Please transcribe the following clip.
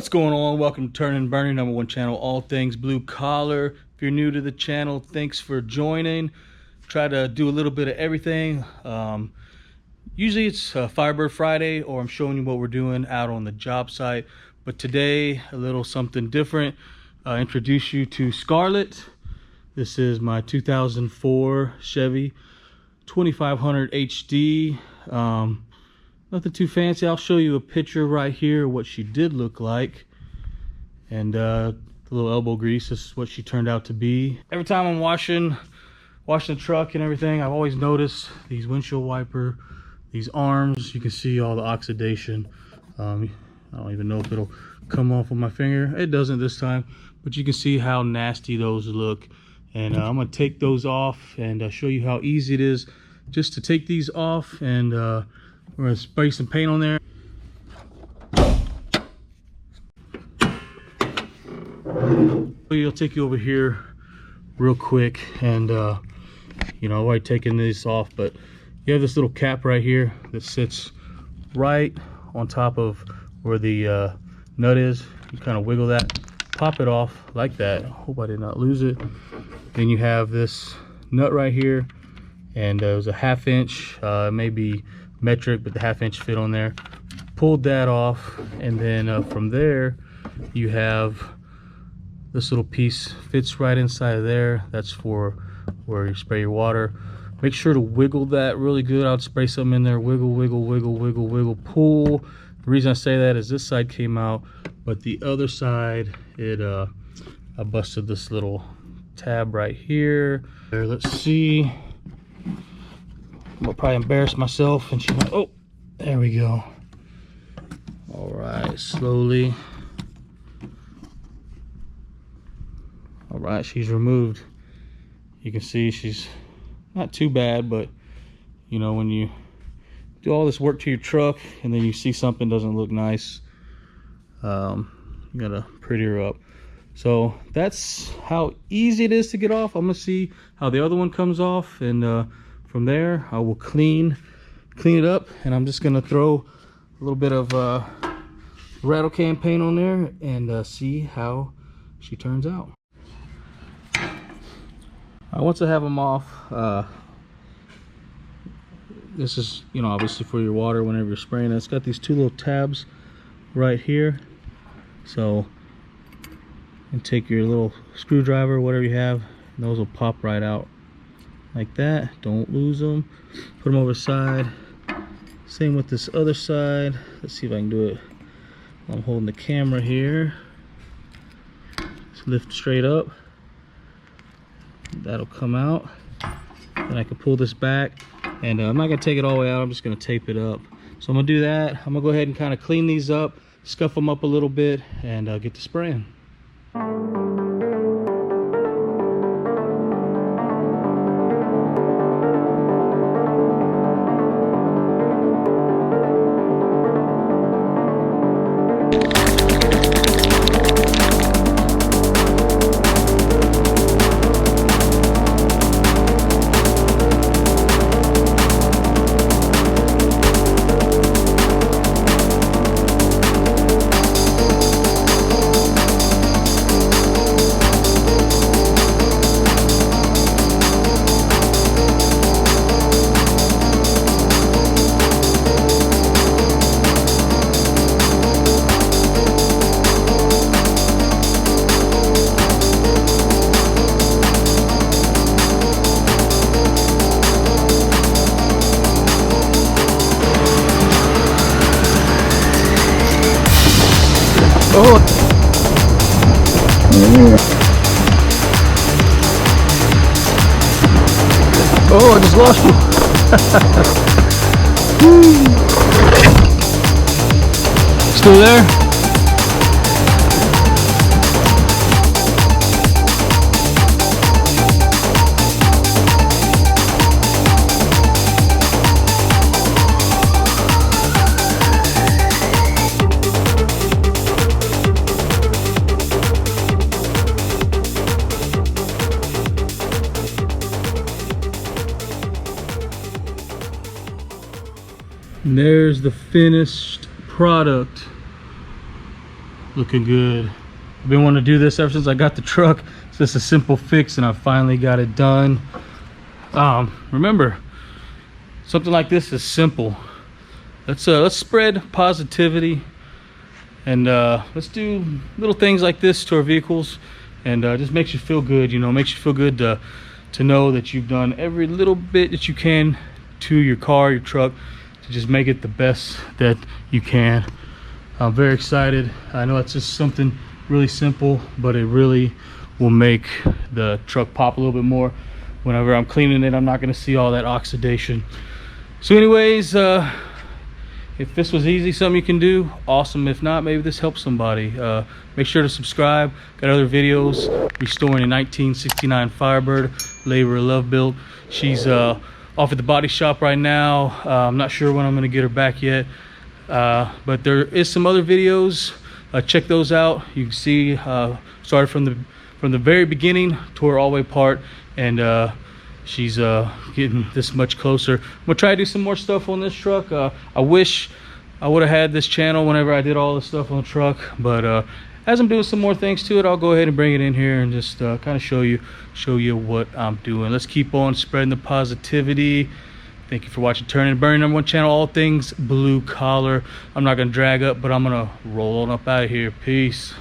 What's going on? Welcome to Turnin and Burnin, #1 channel, all things blue collar. If you're new to the channel, thanks for joining. Try to do a little bit of everything. Usually it's Firebird Friday, or I'm showing you what we're doing out on the job site. But today, a little something different. Introduce you to Scarlett. This is my 2004 Chevy 2500HD. Nothing too fancy. I'll show you a picture right here of what she did look like. And the little elbow grease, this is what she turned out to be. Every time I'm washing the truck and everything, I've always noticed these windshield wiper, these arms, you can see all the oxidation. I don't even know if it'll come off with my finger. It doesn't this time, but you can see how nasty those look. And I'm gonna take those off and show you how easy it is just to take these off. And we're gonna spray some paint on there. I'll take you over here real quick, and you know, I've already taken this off, but you have this little cap right here that sits right on top of where the nut is. You kind of wiggle that, pop it off like that. I hope I did not lose it. Then you have this nut right here, and it was a 1/2 inch, maybe metric, but the 1/2 inch fit on there. Pulled that off, and then from there you have this little piece, fits right inside of there. That's for where you spray your water. Make sure to wiggle that really good. I'll spray something in there, wiggle, wiggle, wiggle, wiggle, wiggle, pull. The reason I say that is this side came out, but the other side, I busted this little tab right here. There, let's see. I'll probably embarrass myself, and she went, oh, there we go. All right, slowly. All right, she's removed. You can see she's not too bad, but you know, when you do all this work to your truck and then you see something doesn't look nice, you gotta pretty her up. So that's how easy it is to get off. I'm gonna see how the other one comes off, and from there I will clean it up, and I'm just gonna throw a little bit of rattle can paint on there and see how she turns out. Once I have them off, this is, you know, obviously for your water whenever you're spraying it. It's got these two little tabs right here, so and take your little screwdriver, whatever you have, and those will pop right out like that. Don't lose them. Put them over the side. Same with this other side. Let's see if I can do it. I'm holding the camera here. Just lift straight up. That'll come out. Then I can pull this back, and I'm not gonna take it all the way out. I'm just gonna tape it up. So I'm gonna do that. I'm gonna go ahead and kind of clean these up, scuff them up a little bit, and get to spraying. Oh! Oh, I just lost you. Still there? And there's the finished product. looking good. I've been wanting to do this ever since I got the truck. It's just a simple fix and I finally got it done. Remember, something like this is simple. Let's spread positivity, and let's do little things like this to our vehicles, and just makes you feel good. You know, makes you feel good to know that you've done every little bit that you can to your car, your truck, to just make it the best that you can. I'm very excited. I know it's just something really simple, but it really will make the truck pop a little bit more. Whenever I'm cleaning it, I'm not going to see all that oxidation. So anyways, if this was easy, something you can do, awesome. If not, maybe this helps somebody. Make sure to subscribe. Got other videos restoring a 1969 Firebird, Labor Love build. She's off at the body shop right now. I'm not sure when I'm going to get her back yet, but there is some other videos. Check those out. You can see started from the very beginning, tore all the way apart, and she's getting this much closer. I'm gonna try to do some more stuff on this truck. I wish I would have had this channel whenever I did all the stuff on the truck, but as I'm doing some more things to it, I'll go ahead and bring it in here and just kind of show you what I'm doing. Let's keep on spreading the positivity. Thank you for watching Turnin and Burnin, #1 channel, all things blue collar. I'm not gonna drag up, but I'm gonna roll on up out of here. Peace.